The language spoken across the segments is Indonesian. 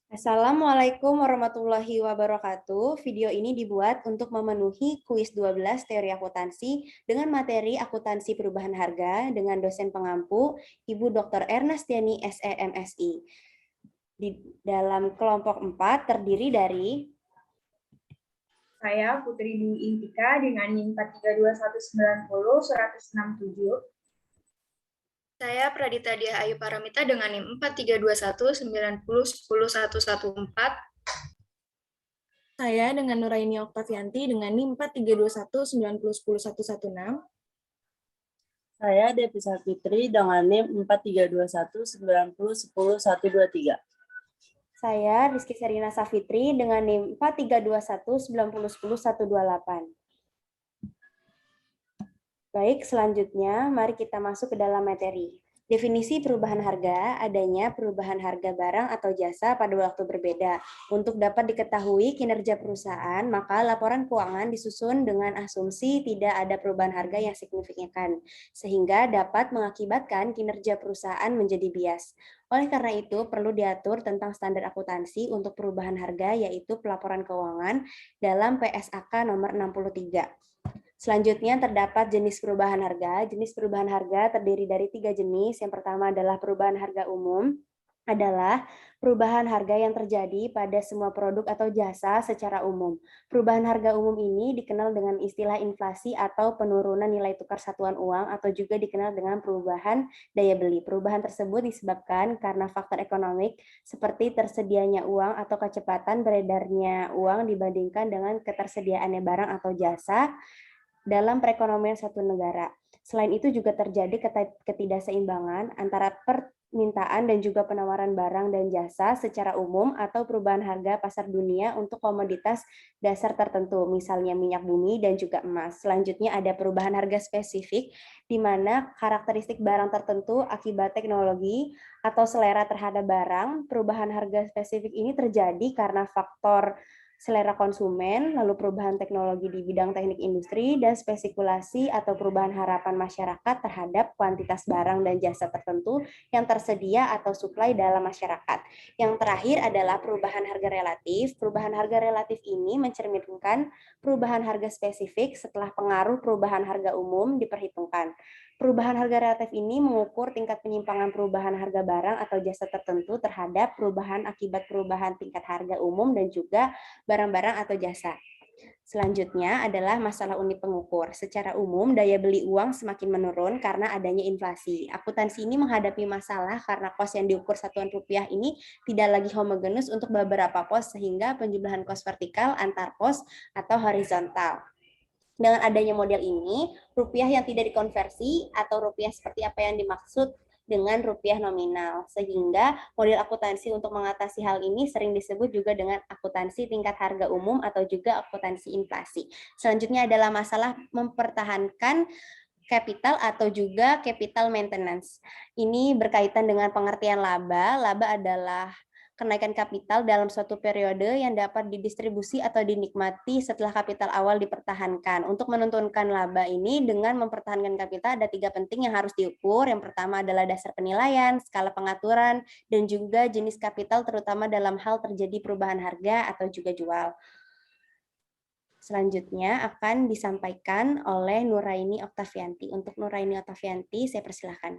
Assalamualaikum warahmatullahi wabarakatuh. Video ini dibuat untuk memenuhi kuis 12 teori akuntansi dengan materi akuntansi perubahan harga dengan dosen pengampu Ibu Dr. Ernastiani SEMSI. Di dalam kelompok 4 terdiri dari Saya Putri Dwi Intika dengan NIM 432190167. Saya Pradita Diah Ayu Paramita dengan NIM 432190101114. Saya dengan Nuraini Oktavianti dengan NIM 432190101116. Saya Devi Savitri dengan NIM 432190101123. Saya Rizky Serina Safitri dengan NIM 432190101128. Baik, selanjutnya mari kita masuk ke dalam materi. Definisi perubahan harga, adanya perubahan harga barang atau jasa pada waktu berbeda. Untuk dapat diketahui kinerja perusahaan, maka laporan keuangan disusun dengan asumsi tidak ada perubahan harga yang signifikan, sehingga dapat mengakibatkan kinerja perusahaan menjadi bias. Oleh karena itu, perlu diatur tentang standar akuntansi untuk perubahan harga, yaitu pelaporan keuangan dalam PSAK nomor 63. Selanjutnya terdapat jenis perubahan harga. Jenis perubahan harga terdiri dari 3 jenis. Yang pertama adalah perubahan harga umum, adalah perubahan harga yang terjadi pada semua produk atau jasa secara umum. Perubahan harga umum ini dikenal dengan istilah inflasi atau penurunan nilai tukar satuan uang atau juga dikenal dengan perubahan daya beli. Perubahan tersebut disebabkan karena faktor ekonomik seperti tersedianya uang atau kecepatan beredarnya uang dibandingkan dengan ketersediaannya barang atau jasa dalam perekonomian satu negara. Selain itu juga terjadi ketidakseimbangan antara permintaan dan juga penawaran barang dan jasa secara umum atau perubahan harga pasar dunia untuk komoditas dasar tertentu, misalnya minyak bumi dan juga emas. Selanjutnya ada perubahan harga spesifik, di mana karakteristik barang tertentu akibat teknologi atau selera terhadap barang. Perubahan harga spesifik ini terjadi karena faktor selera konsumen, lalu perubahan teknologi di bidang teknik industri, dan spekulasi atau perubahan harapan masyarakat terhadap kuantitas barang dan jasa tertentu yang tersedia atau suplai dalam masyarakat. Yang terakhir adalah perubahan harga relatif. Perubahan harga relatif ini mencerminkan perubahan harga spesifik setelah pengaruh perubahan harga umum diperhitungkan. Perubahan harga relatif ini mengukur tingkat penyimpangan perubahan harga barang atau jasa tertentu terhadap perubahan akibat perubahan tingkat harga umum dan juga barang-barang atau jasa. Selanjutnya adalah masalah unit pengukur. Secara umum, daya beli uang semakin menurun karena adanya inflasi. Akuntansi ini menghadapi masalah karena kos yang diukur satuan rupiah ini tidak lagi homogenus untuk beberapa pos sehingga penjumlahan kos vertikal antar pos atau horizontal. Dengan adanya model ini, rupiah yang tidak dikonversi atau rupiah seperti apa yang dimaksud dengan rupiah nominal. Sehingga model akuntansi untuk mengatasi hal ini sering disebut juga dengan akuntansi tingkat harga umum atau juga akuntansi inflasi. Selanjutnya adalah masalah mempertahankan capital atau juga capital maintenance. Ini berkaitan dengan pengertian laba. Laba adalah kenaikan kapital dalam suatu periode yang dapat didistribusi atau dinikmati setelah kapital awal dipertahankan. Untuk menentukan laba ini dengan mempertahankan kapital ada 3 penting yang harus diukur. Yang pertama adalah dasar penilaian, skala pengaturan, dan juga jenis kapital terutama dalam hal terjadi perubahan harga atau juga jual. Selanjutnya akan disampaikan oleh Nuraini Oktavianti. Untuk Nuraini Oktavianti, saya persilahkan.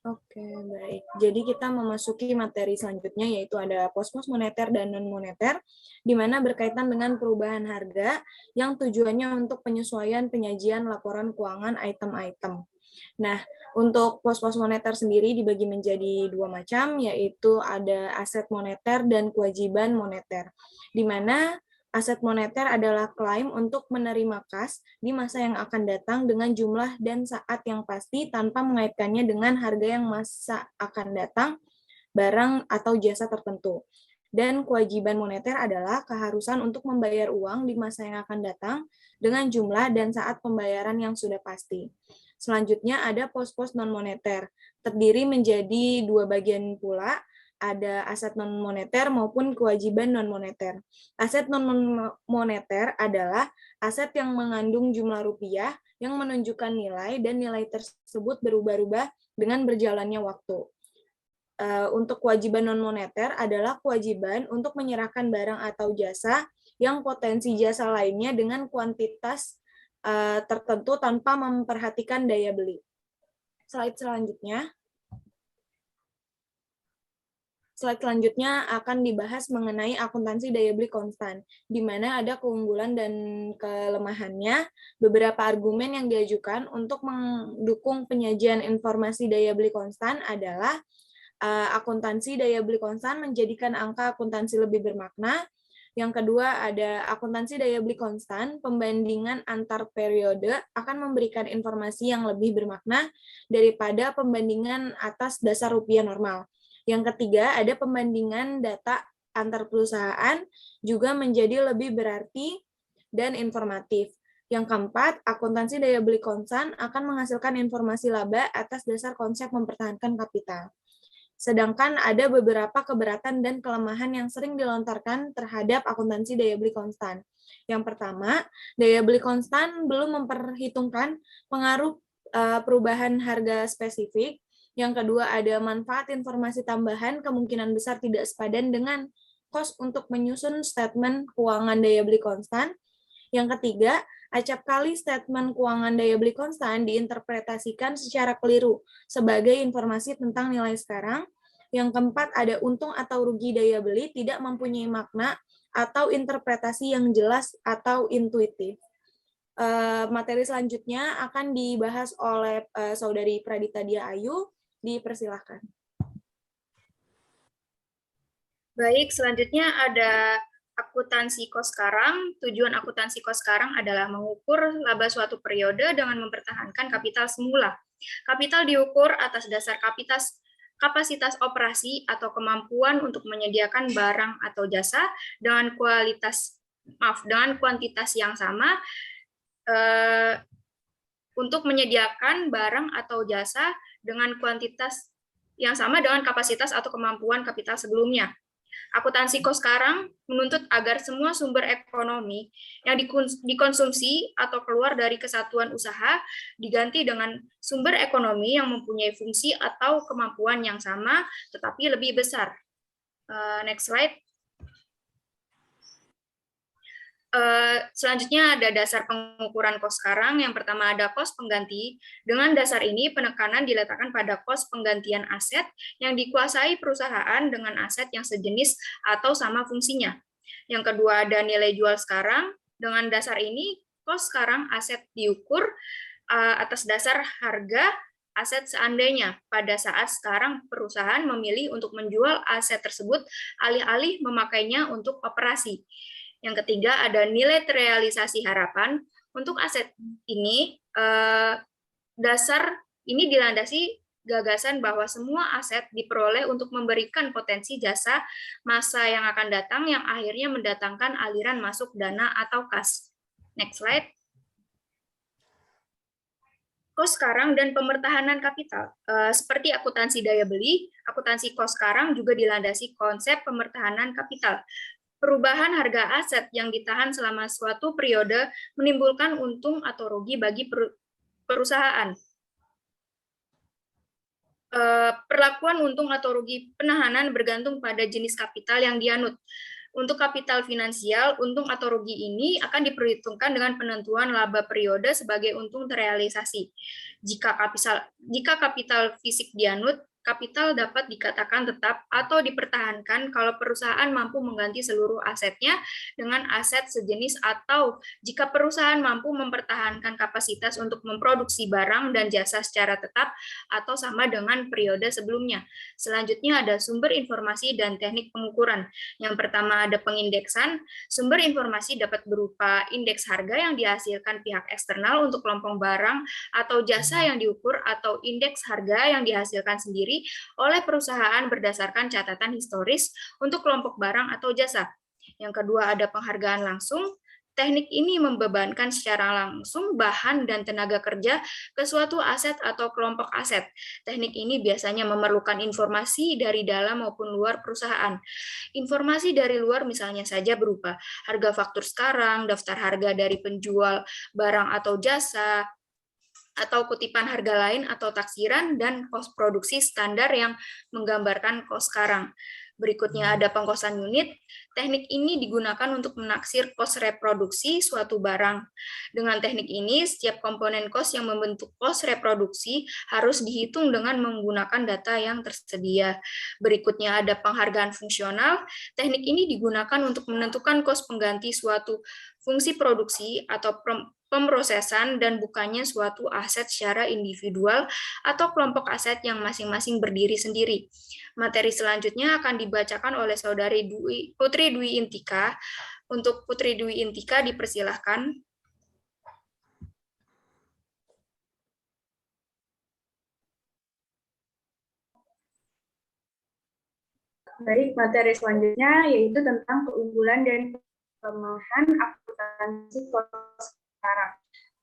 Oke, baik. Jadi kita memasuki materi selanjutnya, yaitu ada pos-pos moneter dan non-moneter, di mana berkaitan dengan perubahan harga yang tujuannya untuk penyesuaian penyajian laporan keuangan item-item. Nah, untuk pos-pos moneter sendiri dibagi menjadi 2 macam, yaitu ada aset moneter dan kewajiban moneter, di mana aset moneter adalah klaim untuk menerima kas di masa yang akan datang dengan jumlah dan saat yang pasti tanpa mengaitkannya dengan harga yang masa akan datang, barang atau jasa tertentu. Dan kewajiban moneter adalah keharusan untuk membayar uang di masa yang akan datang dengan jumlah dan saat pembayaran yang sudah pasti. Selanjutnya ada pos-pos non-moneter, terdiri menjadi 2 bagian pula, ada aset non-moneter maupun kewajiban non-moneter. Aset non-moneter adalah aset yang mengandung jumlah rupiah yang menunjukkan nilai dan nilai tersebut berubah-ubah dengan berjalannya waktu. untuk kewajiban non-moneter adalah kewajiban untuk menyerahkan barang atau jasa yang potensi jasa lainnya dengan kuantitas tertentu tanpa memperhatikan daya beli. Slide selanjutnya akan dibahas mengenai akuntansi daya beli konstan, di mana ada keunggulan dan kelemahannya. Beberapa argumen yang diajukan untuk mendukung penyajian informasi daya beli konstan adalah akuntansi daya beli konstan menjadikan angka akuntansi lebih bermakna. Yang kedua ada akuntansi daya beli konstan, pembandingan antar periode akan memberikan informasi yang lebih bermakna daripada pembandingan atas dasar rupiah normal. Yang ketiga ada pembandingan data antar perusahaan juga menjadi lebih berarti dan informatif. Yang keempat, akuntansi daya beli konstan akan menghasilkan informasi laba atas dasar konsep mempertahankan kapital. Sedangkan ada beberapa keberatan dan kelemahan yang sering dilontarkan terhadap akuntansi daya beli konstan. Yang pertama, daya beli konstan belum memperhitungkan pengaruh perubahan harga spesifik. Yang kedua, ada manfaat informasi tambahan kemungkinan besar tidak sepadan dengan kos untuk menyusun statement keuangan daya beli konstan. Yang ketiga, acap kali statement keuangan daya beli konstan diinterpretasikan secara keliru sebagai informasi tentang nilai sekarang. Yang keempat, ada untung atau rugi daya beli tidak mempunyai makna atau interpretasi yang jelas atau intuitif. Materi selanjutnya akan dibahas oleh Saudari Pradita Dia Ayu. Dipersilahkan. Baik, selanjutnya ada akuntansi kos sekarang. Tujuan akuntansi kos sekarang adalah mengukur laba suatu periode dengan mempertahankan kapital semula. Kapital diukur atas dasar kapasitas operasi atau kemampuan untuk menyediakan barang atau jasa dengan kuantitas yang sama untuk menyediakan barang atau jasa dengan kuantitas yang sama dengan kapasitas atau kemampuan kapital sebelumnya. Akuntansi kos sekarang menuntut agar semua sumber ekonomi yang dikonsumsi atau keluar dari kesatuan usaha diganti dengan sumber ekonomi yang mempunyai fungsi atau kemampuan yang sama tetapi lebih besar. Next slide. Selanjutnya ada dasar pengukuran kos sekarang. Yang pertama ada kos pengganti. Dengan dasar ini penekanan diletakkan pada kos penggantian aset yang dikuasai perusahaan dengan aset yang sejenis atau sama fungsinya. Yang kedua ada nilai jual sekarang. Dengan dasar ini kos sekarang aset diukur atas dasar harga aset seandainya pada saat sekarang perusahaan memilih untuk menjual aset tersebut alih-alih memakainya untuk operasi. Yang ketiga ada nilai terrealisasi harapan. Untuk aset ini, dasar ini dilandasi gagasan bahwa semua aset diperoleh untuk memberikan potensi jasa masa yang akan datang yang akhirnya mendatangkan aliran masuk dana atau kas. Next slide. Kos sekarang dan pemertahanan kapital. Seperti akuntansi daya beli, akuntansi kos sekarang juga dilandasi konsep pemertahanan kapital. Perubahan harga aset yang ditahan selama suatu periode menimbulkan untung atau rugi bagi perusahaan. Perlakuan untung atau rugi penahanan bergantung pada jenis kapital yang dianut. Untuk kapital finansial, untung atau rugi ini akan diperhitungkan dengan penentuan laba periode sebagai untung terrealisasi. Jika kapital fisik dianut, kapital dapat dikatakan tetap atau dipertahankan kalau perusahaan mampu mengganti seluruh asetnya dengan aset sejenis atau jika perusahaan mampu mempertahankan kapasitas untuk memproduksi barang dan jasa secara tetap atau sama dengan periode sebelumnya. Selanjutnya ada sumber informasi dan teknik pengukuran. Yang pertama ada pengindeksan. Sumber informasi dapat berupa indeks harga yang dihasilkan pihak eksternal untuk kelompok barang atau jasa yang diukur atau indeks harga yang dihasilkan sendiri oleh perusahaan berdasarkan catatan historis untuk kelompok barang atau jasa. Yang kedua ada penghargaan langsung. Teknik ini membebankan secara langsung bahan dan tenaga kerja ke suatu aset atau kelompok aset. Teknik ini biasanya memerlukan informasi dari dalam maupun luar perusahaan. Informasi dari luar misalnya saja berupa harga faktur sekarang, daftar harga dari penjual barang atau jasa, atau kutipan harga lain atau taksiran, dan kos produksi standar yang menggambarkan kos sekarang. Berikutnya ada pengkosan unit. Teknik ini digunakan untuk menaksir kos reproduksi suatu barang. Dengan teknik ini, setiap komponen kos yang membentuk kos reproduksi harus dihitung dengan menggunakan data yang tersedia. Berikutnya ada penghargaan fungsional. Teknik ini digunakan untuk menentukan kos pengganti suatu fungsi produksi atau pemrosesan dan bukannya suatu aset secara individual atau kelompok aset yang masing-masing berdiri sendiri. Materi selanjutnya akan dibacakan oleh Saudari Putri Dwi Intika. Untuk Putri Dwi Intika dipersilahkan. Baik, materi selanjutnya yaitu tentang keunggulan dan kelemahan akuntansi kos sekarang.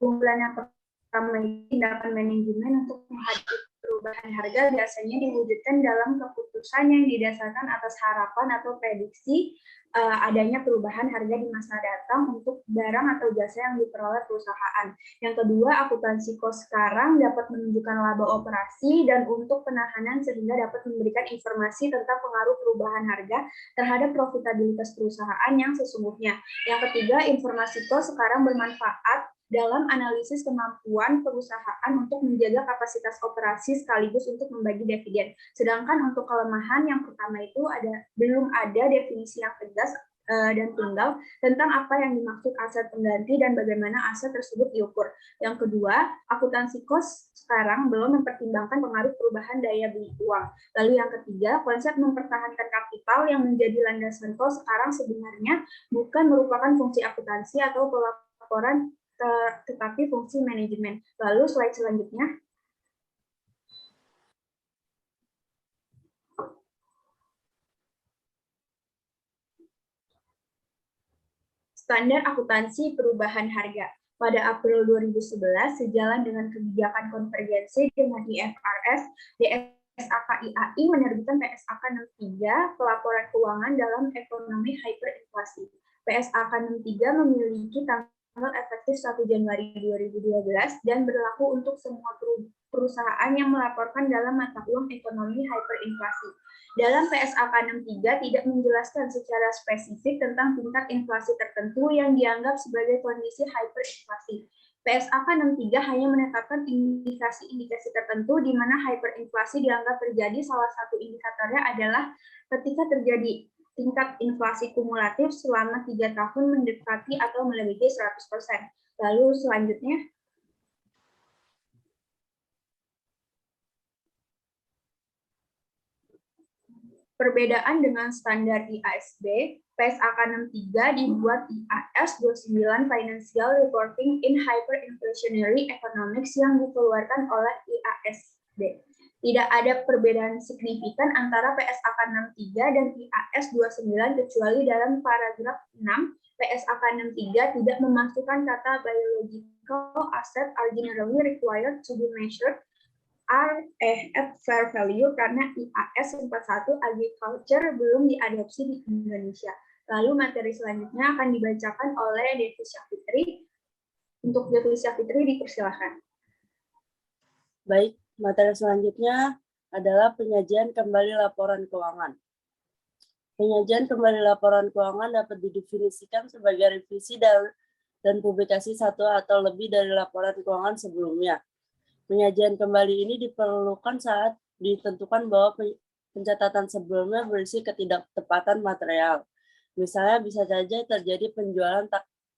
Keunggulan yang pertama ini tindakan manajemen untuk menghadapi perubahan harga biasanya diwujudkan dalam keputusan yang didasarkan atas harapan atau prediksi adanya perubahan harga di masa datang untuk barang atau jasa yang diperoleh perusahaan. Yang kedua, akuntansi kos sekarang dapat menunjukkan laba operasi dan untuk penahanan sehingga dapat memberikan informasi tentang pengaruh perubahan harga terhadap profitabilitas perusahaan yang sesungguhnya. Yang ketiga, informasi kos sekarang bermanfaat dalam analisis kemampuan perusahaan untuk menjaga kapasitas operasi sekaligus untuk membagi dividen. Sedangkan untuk kelemahan yang pertama itu belum ada definisi yang tegas dan tunggal tentang apa yang dimaksud aset pengganti dan bagaimana aset tersebut diukur. Yang kedua, akuntansi kos sekarang belum mempertimbangkan pengaruh perubahan daya beli uang. Lalu yang ketiga, konsep mempertahankan kapital yang menjadi landasan kos sekarang sebenarnya bukan merupakan fungsi akuntansi atau pelaporan tetapi fungsi manajemen. Lalu slide selanjutnya. Standar akuntansi perubahan harga. Pada April 2011, sejalan dengan kebijakan konvergensi dengan IFRS, DSAK-IAI menerbitkan PSAK 63, pelaporan keuangan dalam ekonomi hyperinflasi. PSAK 63 memiliki tanggal efektif 1 Januari 2012 dan berlaku untuk semua perusahaan yang melaporkan dalam mata uang ekonomi hyperinflasi. Dalam PSAK 63 tidak menjelaskan secara spesifik tentang tingkat inflasi tertentu yang dianggap sebagai kondisi hyperinflasi. PSAK 63 hanya menetapkan indikasi-indikasi tertentu di mana hyperinflasi dianggap terjadi. Salah satu indikatornya adalah ketika terjadi tingkat inflasi kumulatif selama 3 tahun mendekati atau melebihi 100%. Lalu selanjutnya. Perbedaan dengan standar IASB, PSAK 63 dibuat IAS 29 Financial Reporting in Hyperinflationary Economics yang dikeluarkan oleh IASB. Tidak ada perbedaan signifikan antara PSAK 63 dan IAS 29 kecuali dalam paragraf 6, PSAK 63 tidak memasukkan kata biological asset are generally required to be measured at fair value karena IAS 41 Agriculture belum diadopsi di Indonesia. Lalu materi selanjutnya akan dibacakan oleh Devi Syafitri. Untuk Devi Syafitri dipersilakan. Baik, materi selanjutnya adalah penyajian kembali laporan keuangan. Penyajian kembali laporan keuangan dapat didefinisikan sebagai revisi dan publikasi satu atau lebih dari laporan keuangan sebelumnya. Penyajian kembali ini diperlukan saat ditentukan bahwa pencatatan sebelumnya berisi ketidaktepatan material. Misalnya bisa saja terjadi penjualan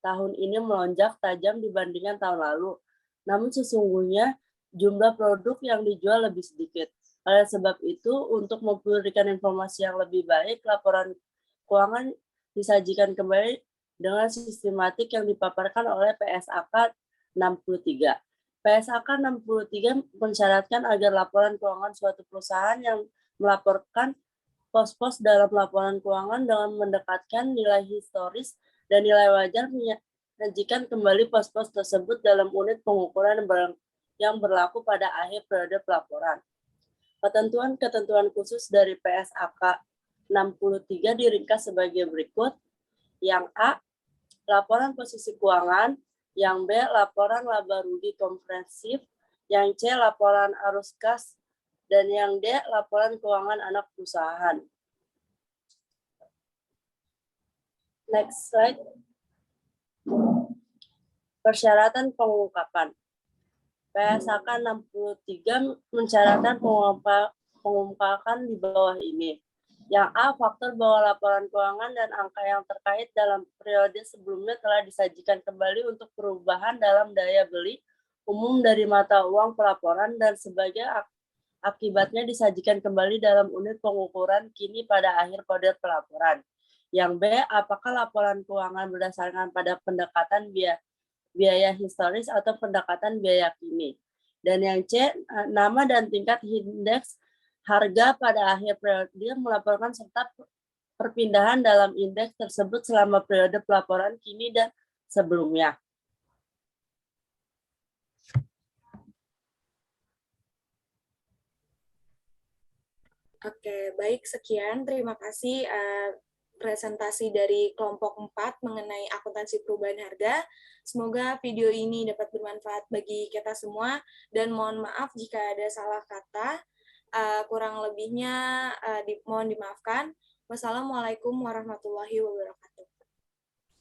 tahun ini melonjak tajam dibandingkan tahun lalu, namun sesungguhnya jumlah produk yang dijual lebih sedikit. Oleh sebab itu, untuk memberikan informasi yang lebih baik, laporan keuangan disajikan kembali dengan sistematik yang dipaparkan oleh PSAK 63. PSAK 63 mensyaratkan agar laporan keuangan suatu perusahaan yang melaporkan pos-pos dalam laporan keuangan dengan mendekatkan nilai historis dan nilai wajar menyajikan kembali pos-pos tersebut dalam unit pengukuran yang berlaku pada akhir periode pelaporan. Ketentuan-ketentuan khusus dari PSAK 63 diringkas sebagai berikut. Yang A, laporan posisi keuangan. Yang B, laporan laba rugi komprehensif. Yang C, laporan arus kas. Dan yang D, laporan keuangan anak perusahaan. Next slide. Persyaratan pengungkapan. PSAK 63 mensyaratkan pengungkapan di bawah ini. Yang A, faktor bahwa laporan keuangan dan angka yang terkait dalam periode sebelumnya telah disajikan kembali untuk perubahan dalam daya beli umum dari mata uang pelaporan dan sebagai akibatnya disajikan kembali dalam unit pengukuran kini pada akhir periode pelaporan. Yang B, apakah laporan keuangan berdasarkan pada pendekatan biaya historis atau pendekatan biaya kini. Dan yang C, nama dan tingkat indeks harga pada akhir periode melaporkan serta perpindahan dalam indeks tersebut selama periode pelaporan kini dan sebelumnya. Oke, baik, sekian. Terima kasih presentasi dari kelompok 4 mengenai akuntansi perubahan harga. Semoga video ini dapat bermanfaat bagi kita semua, dan mohon maaf jika ada salah kata. Kurang lebihnya mohon dimaafkan. Wassalamualaikum warahmatullahi wabarakatuh.